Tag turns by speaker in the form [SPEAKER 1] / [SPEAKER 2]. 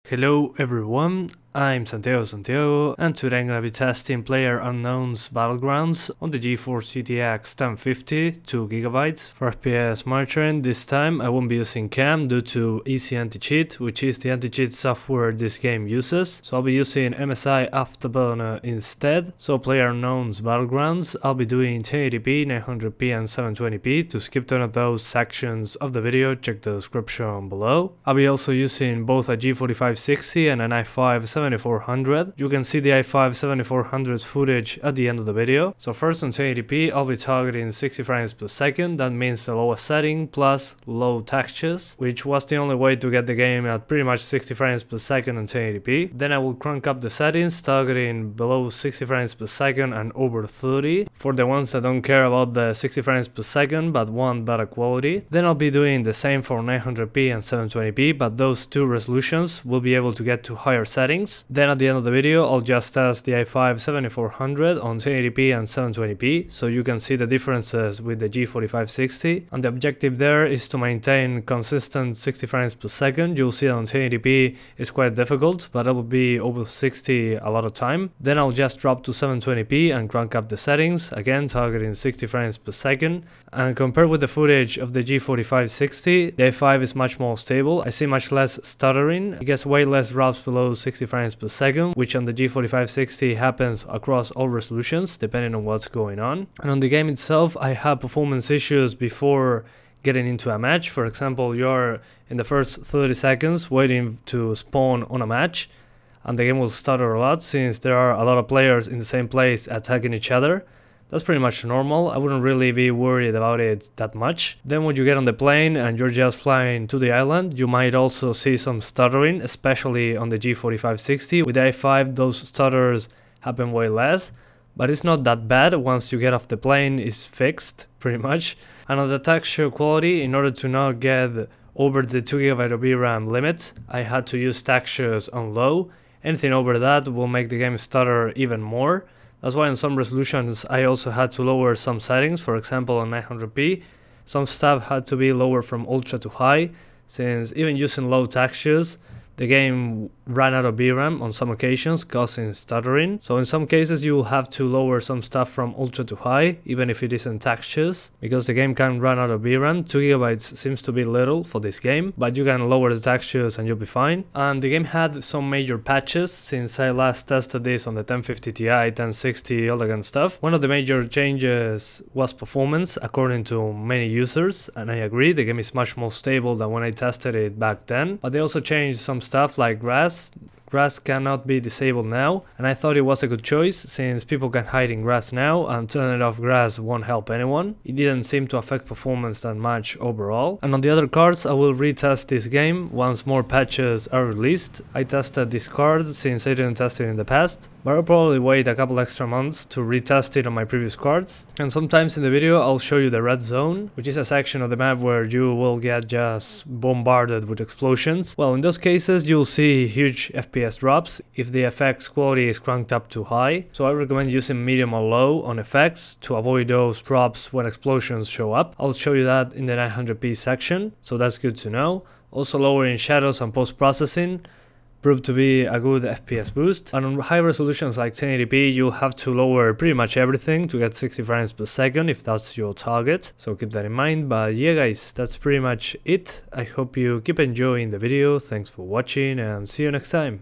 [SPEAKER 1] Hello everyone, I'm Santiago, and today I'm gonna be testing PlayerUnknown's Battlegrounds on the GeForce GTX 1050, 2GB for FPS monitoring. This time I won't be using cam due to Easy Anti-Cheat, which is the anti-cheat software this game uses. So I'll be using MSI Afterburner instead. So PlayerUnknown's Battlegrounds, I'll be doing 1080p, 900p and 720p. To skip none of those sections of the video, check the description below. I'll be also using both a G4560 and an i5-7400. You can see the i5-7400's footage at the end of the video. So first on 1080p, I'll be targeting 60 frames per second. That means the lowest setting plus low textures, which was the only way to get the game at pretty much 60 frames per second on 1080p. Then I will crank up the settings, targeting below 60 frames per second and over 30 for the ones that don't care about the 60 frames per second but want better quality. Then I'll be doing the same for 900p and 720p, but those two resolutions will be able to get to higher settings. Then at the end of the video, I'll just test the i5-7400 on 1080p and 720p, so you can see the differences with the G4560. And the objective there is to maintain consistent 60 frames per second. You'll see that on 1080p it's quite difficult, but it will be over 60 a lot of time. Then I'll just drop to 720p and crank up the settings, again targeting 60 frames per second. And compared with the footage of the G4560, the i5 is much more stable. I see much less stuttering. It gets way less drops below 60 frames per second, which on the G4560 happens across all resolutions depending on what's going on. And on the game itself, I had performance issues before getting into a match. For example, you're in the first 30 seconds waiting to spawn on a match, and the game will stutter a lot since there are a lot of players in the same place attacking each other. That's pretty much normal. I wouldn't really be worried about it that much. Then when you get on the plane and you're just flying to the island, you might also see some stuttering, especially on the G4560. With the i5, those stutters happen way less, but it's not that bad. Once you get off the plane, it's fixed pretty much. And on the texture quality, in order to not get over the 2GB of VRAM limit, I had to use textures on low. Anything over that will make the game stutter even more. That's why on some resolutions I also had to lower some settings. For example, on 900p, some stuff had to be lowered from ultra to high, since even using low textures, the game ran out of VRAM on some occasions, causing stuttering. So in some cases you will have to lower some stuff from ultra to high, even if it isn't textures, because the game can run out of VRAM. 2GB seems to be little for this game, but you can lower the textures and you'll be fine. And the game had some major patches since I last tested this on the 1050 Ti, 1060, all that kind of stuff. One of the major changes was performance, according to many users, and I agree, the game is much more stable than when I tested it back then. But they also changed some stuff like grass. Grass cannot be disabled now, and I thought it was a good choice since people can hide in grass now, and turning off grass won't help anyone. It didn't seem to affect performance that much overall. And on the other cards, I will retest this game once more patches are released. I tested this card since I didn't test it in the past, but I'll probably wait a couple extra months to retest it on my previous cards. And sometimes in the video I'll show you the red zone, which is a section of the map where you will get just bombarded with explosions. Well, in those cases you'll see huge FPS drops if the effects quality is cranked up too high. So I recommend using medium or low on effects to avoid those drops when explosions show up. I'll show you that in the 900p section, so that's good to know. Also, lowering shadows and post-processing proved to be a good FPS boost. And on high resolutions like 1080p, you'll have to lower pretty much everything to get 60 frames per second if that's your target, so keep that in mind. But yeah guys, that's pretty much it. I hope you keep enjoying the video. Thanks for watching and see you next time.